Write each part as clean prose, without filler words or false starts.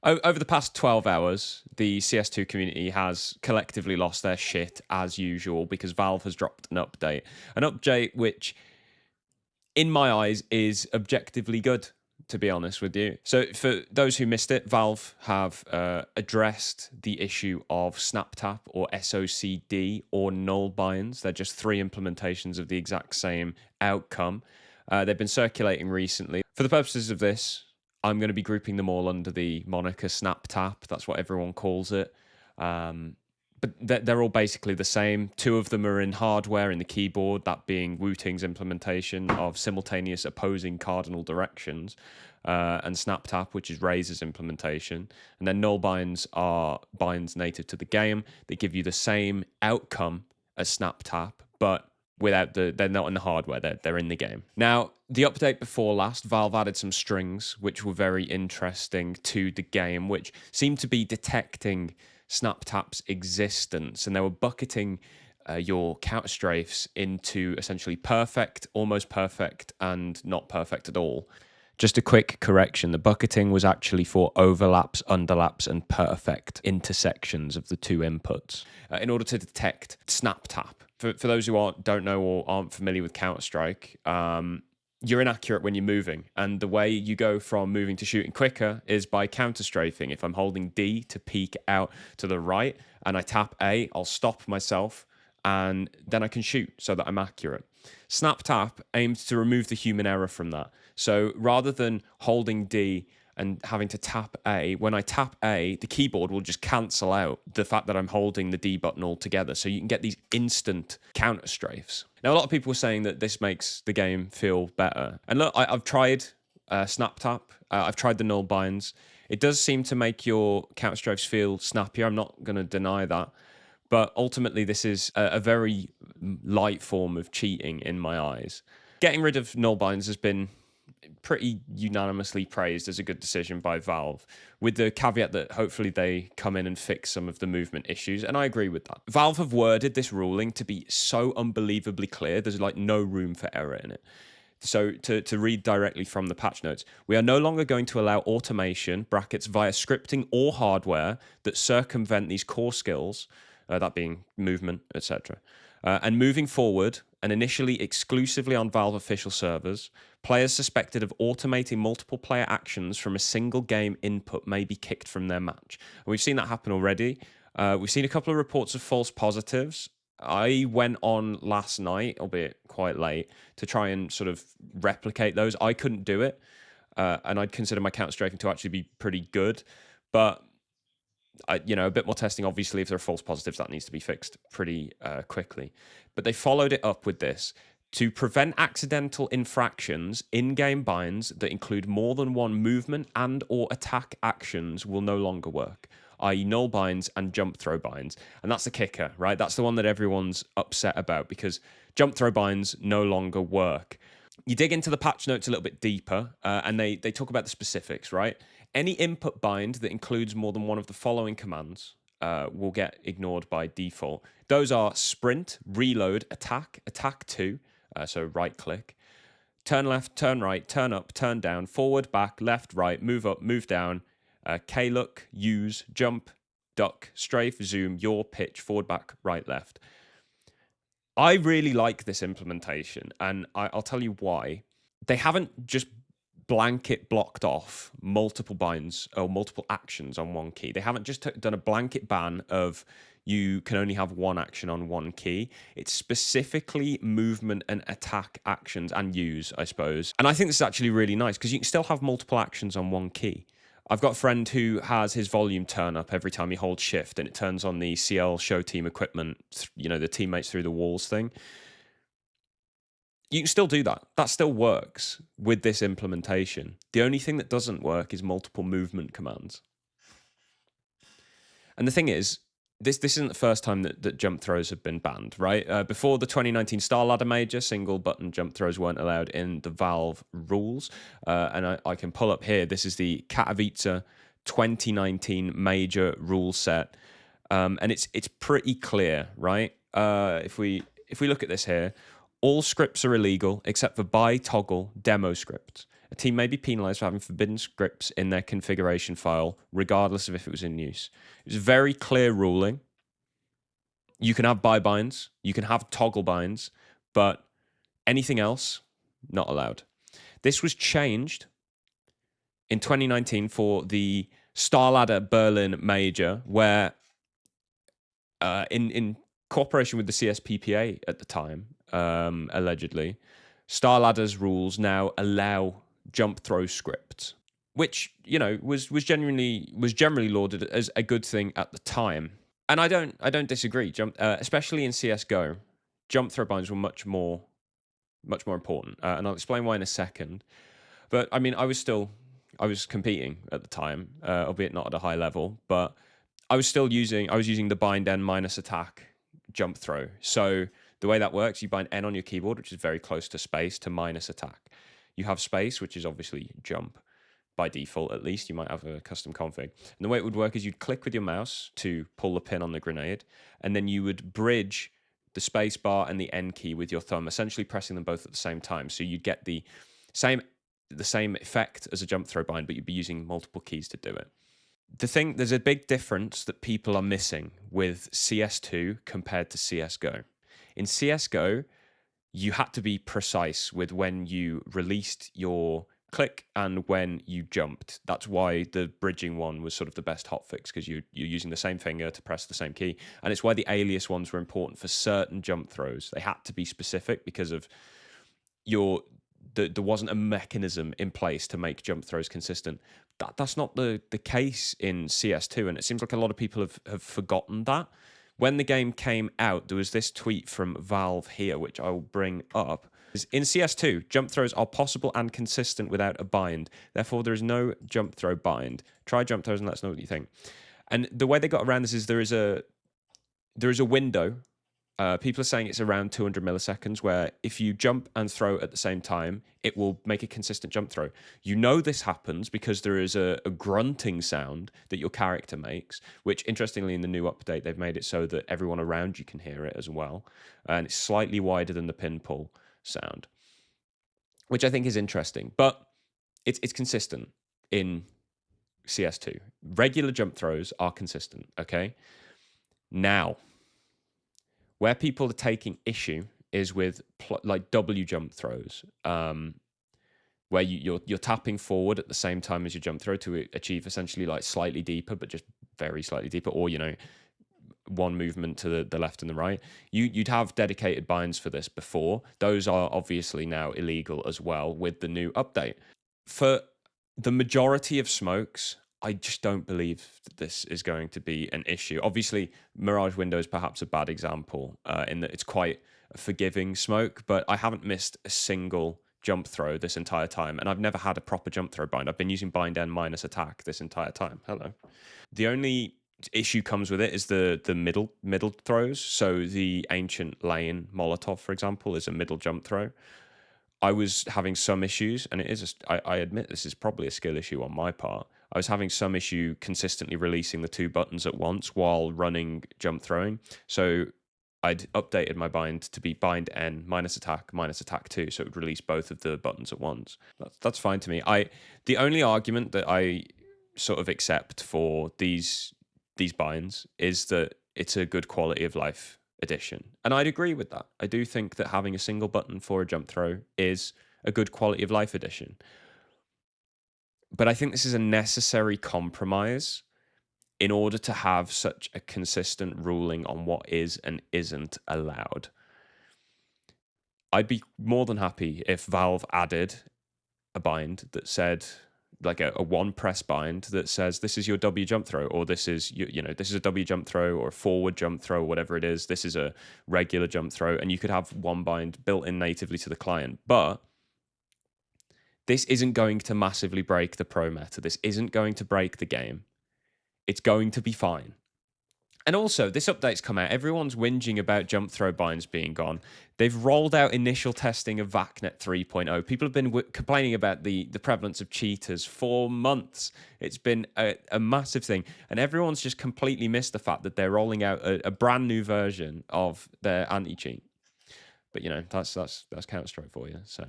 Over the past 12 hours, the CS2 community has collectively lost their shit as usual because Valve has dropped an update. An update which, in my eyes, is objectively good, to be honest with you. So for those who missed it, Valve have addressed the issue of SnapTap or SOCD or Null Binds. They're just 3 implementations of the exact same outcome. They've been circulating recently. For the purposes of this, I'm going to be grouping them all under the moniker SnapTap. That's what everyone calls it. But they're all basically the same. 2 of them are in hardware in the keyboard, that being Wu-Ting's implementation of simultaneous opposing cardinal directions, and SnapTap, which is Razor's implementation. And then Null Binds are binds native to the game. They give you the same outcome as SnapTap, but without they're not in the hardware, they're in the game. Now, the update before last, Valve added some strings, which were very interesting to the game, which seemed to be detecting SnapTap's existence, and they were bucketing your counter strafes into essentially perfect, almost perfect, and not perfect at all. Just a quick correction, the bucketing was actually for overlaps, underlaps, and perfect intersections of the 2 inputs in order to detect SnapTap. For those who don't know or aren't familiar with Counter-Strike, you're inaccurate when you're moving, and the way you go from moving to shooting quicker is by counter-strafing. If I'm holding D to peek out to the right and I tap A, I'll stop myself and then I can shoot so that I'm accurate. SnapTap aims to remove the human error from that. So rather than holding D and having to tap A, when I tap A, the keyboard will just cancel out the fact that I'm holding the D button altogether. So you can get these instant counter strafes. Now, a lot of people are saying that this makes the game feel better. And look, I've tried SnapTap. I've tried the Null Binds. It does seem to make your counter strafes feel snappier. I'm not going to deny that. But ultimately, this is a very light form of cheating in my eyes. Getting rid of Null Binds has been pretty unanimously praised as a good decision by Valve, with the caveat that hopefully they come in and fix some of the movement issues, and I agree with that. Valve have worded this ruling to be so unbelievably clear, there's like no room for error in it. So to read directly from the patch notes, we are no longer going to allow automation, brackets, via scripting or hardware that circumvent these core skills, that being movement, etc. And moving forward, and initially exclusively on Valve official servers, players suspected of automating multiple player actions from a single game input may be kicked from their match. And we've seen that happen already. We've seen a couple of reports of false positives. I went on last night, albeit quite late, to try and sort of replicate those. I couldn't do it, and I'd consider my counter-strafing to actually be pretty good, but a bit more testing, obviously. If there are false positives, that needs to be fixed pretty quickly. But they followed it up with this. To prevent accidental infractions, in-game binds that include more than one movement and or attack actions will no longer work, i.e. Null Binds and Jumpthrow binds. And that's the kicker, right? That's the one that everyone's upset about, because Jumpthrow binds no longer work. You dig into the patch notes a little bit deeper, and they talk about the specifics, right? Any input bind that includes more than one of the following commands will get ignored by default. Those are sprint, reload, attack, attack 2, so right click, turn left, turn right, turn up, turn down, forward, back, left, right, move up, move down, K-look, use, jump, duck, strafe, zoom, yaw, pitch, forward, back, right, left. I really like this implementation, and I'll tell you why. They haven't just blanket blocked off multiple binds or multiple actions on one key. They haven't just done a blanket ban of you can only have one action on one key. It's specifically movement and attack actions and use, I suppose. And I think this is actually really nice because you can still have multiple actions on one key. I've got a friend who has his volume turn up every time he holds shift, and it turns on the CL show team equipment, the teammates through the walls thing. You can still do that. That still works with this implementation. The only thing that doesn't work is multiple movement commands. And the thing is, this isn't the first time that jump throws have been banned, right? Before the 2019 Star Ladder Major, single button jump throws weren't allowed in the Valve rules. And I can pull up here. This is the Katowice 2019 Major rule set. And it's pretty clear, right? If we look at this here, all scripts are illegal except for buy toggle demo scripts. A team may be penalized for having forbidden scripts in their configuration file, regardless of if it was in use. It was a very clear ruling. You can have buy binds, you can have toggle binds, but anything else, not allowed. This was changed in 2019 for the StarLadder Berlin Major, where in cooperation with the CSPPA at the time, allegedly, StarLadder's rules now allow jump throw scripts, which, you know, was generally lauded as a good thing at the time. And I don't disagree. Especially in CS:GO, jump throw binds were much more important, and I'll explain why in a second. But I mean, I was competing at the time, albeit not at a high level, but I was using the bind n minus attack jump throw. So the way that works, you bind n on your keyboard, which is very close to space, to minus attack. You have space, which is obviously jump by default, at least. You might have a custom config. And the way it would work is you'd click with your mouse to pull the pin on the grenade, and then you would bridge the space bar and the N key with your thumb, essentially pressing them both at the same time. So you'd get the same effect as a jump throw bind, but you'd be using multiple keys to do it. There's a big difference that people are missing with CS2 compared to CSGO. In CSGO, you had to be precise with when you released your click and when you jumped. That's why the bridging one was sort of the best hotfix, because you're using the same finger to press the same key. And it's why the alias ones were important for certain jump throws. They had to be specific because of there wasn't a mechanism in place to make jump throws consistent. That's not the case in CS2, and it seems like a lot of people have forgotten that. When the game came out, there was this tweet from Valve here, which I will bring up. In CS2, jump throws are possible and consistent without a bind. Therefore, there is no jump throw bind. Try jump throws and let us know what you think. And the way they got around this is there is a window. People are saying it's around 200 milliseconds, where if you jump and throw at the same time, it will make a consistent jump throw. You know this happens because there is a grunting sound that your character makes, which, interestingly, in the new update, they've made it so that everyone around you can hear it as well. And it's slightly wider than the pin pull sound, which I think is interesting. But it's consistent in CS2. Regular jump throws are consistent, okay? Now, where people are taking issue is with like W jump throws, where you're tapping forward at the same time as your jump throw to achieve essentially like slightly deeper, but just very slightly deeper, or, you know, one movement to the left and the right. You'd have dedicated binds for this before. Those are obviously now illegal as well with the new update. For the majority of smokes, I just don't believe that this is going to be an issue. Obviously, Mirage Window is perhaps a bad example in that it's quite a forgiving smoke, but I haven't missed a single jump throw this entire time, and I've never had a proper jump throw bind. I've been using bind n minus attack this entire time. Hello. The only issue comes with it is the middle throws. So the Ancient Lane Molotov, for example, is a middle jump throw. I was having some issues, and I admit this is probably a skill issue on my part. I was having some issue consistently releasing the two buttons at once while running jump throwing. So I'd updated my bind to be bind n minus attack 2, so it would release both of the buttons at once. That's fine to me. The only argument that I sort of accept for these binds is that it's a good quality of life addition. And I'd agree with that. I do think that having a single button for a jump throw is a good quality of life addition. But I think this is a necessary compromise in order to have such a consistent ruling on what is and isn't allowed. I'd be more than happy if Valve added a bind that said, like a one press bind that says this is your W jump throw, or this is this is a W jump throw, or a forward jump throw, whatever it is. This is a regular jump throw, and you could have one bind built in natively to the client. But this isn't going to massively break the pro meta. This isn't going to break the game. It's going to be fine. And also, this update's come out. Everyone's whinging about jump throw binds being gone. They've rolled out initial testing of VACnet 3.0. People have been complaining about the prevalence of cheaters for months. It's been a massive thing. And everyone's just completely missed the fact that they're rolling out a brand new version of their anti-cheat. But, you know, that's Counter-Strike for you. So,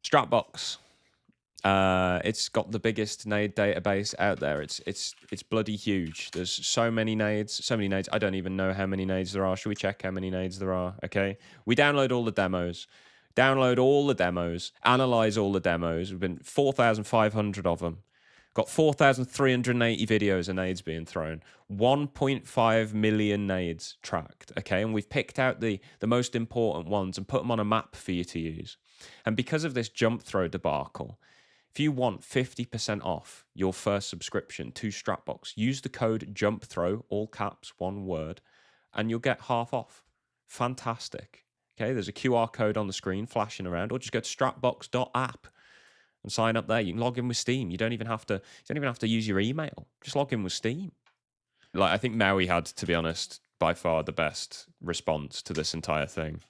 Stratbox. It's got the biggest nade database out there. It's bloody huge. There's so many nades, I don't even know how many nades there are. Should we check how many nades there are? Okay. We download all the demos. Download all the demos. Analyze all the demos. We've been 4,500 of them. Got 4,380 videos of nades being thrown. 1.5 million nades tracked. Okay. And we've picked out the most important ones and put them on a map for you to use. And because of this Jumpthrow debacle, if you want 50% off your first subscription to Stratbox, use the code JUMPTHROW, all caps, one word, and you'll get half off. Fantastic. Okay, there's a QR code on the screen flashing around, or just go to stratbox.app and sign up there. You can log in with Steam. You don't even have to use your email. Just log in with Steam. Like, I think Maui had, to be honest, by far the best response to this entire thing.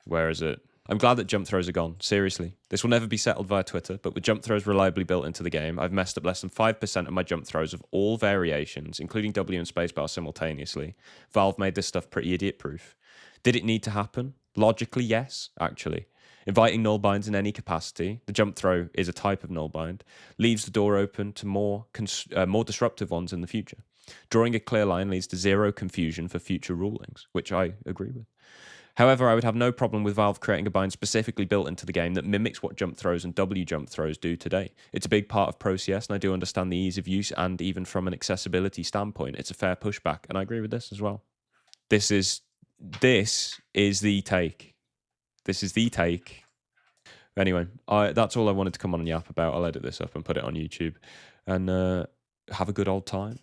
Where is it? I'm glad that Jumpthrows are gone. Seriously. This will never be settled via Twitter, but with Jumpthrows reliably built into the game, I've messed up less than 5% of my Jumpthrows of all variations, including W and spacebar simultaneously. Valve made this stuff pretty idiot-proof. Did it need to happen? Logically, yes, actually. Inviting Null Binds in any capacity, the Jumpthrow is a type of Null Bind, leaves the door open to more disruptive ones in the future. Drawing a clear line leads to zero confusion for future rulings, which I agree with. However, I would have no problem with Valve creating a bind specifically built into the game that mimics what Jumpthrows and Jumpthrows do today. It's a big part of Pro CS, and I do understand the ease of use, and even from an accessibility standpoint, it's a fair pushback, and I agree with this as well. This is the take. This is the take. Anyway, that's all I wanted to come on and yap about. I'll edit this up and put it on YouTube, and have a good old time.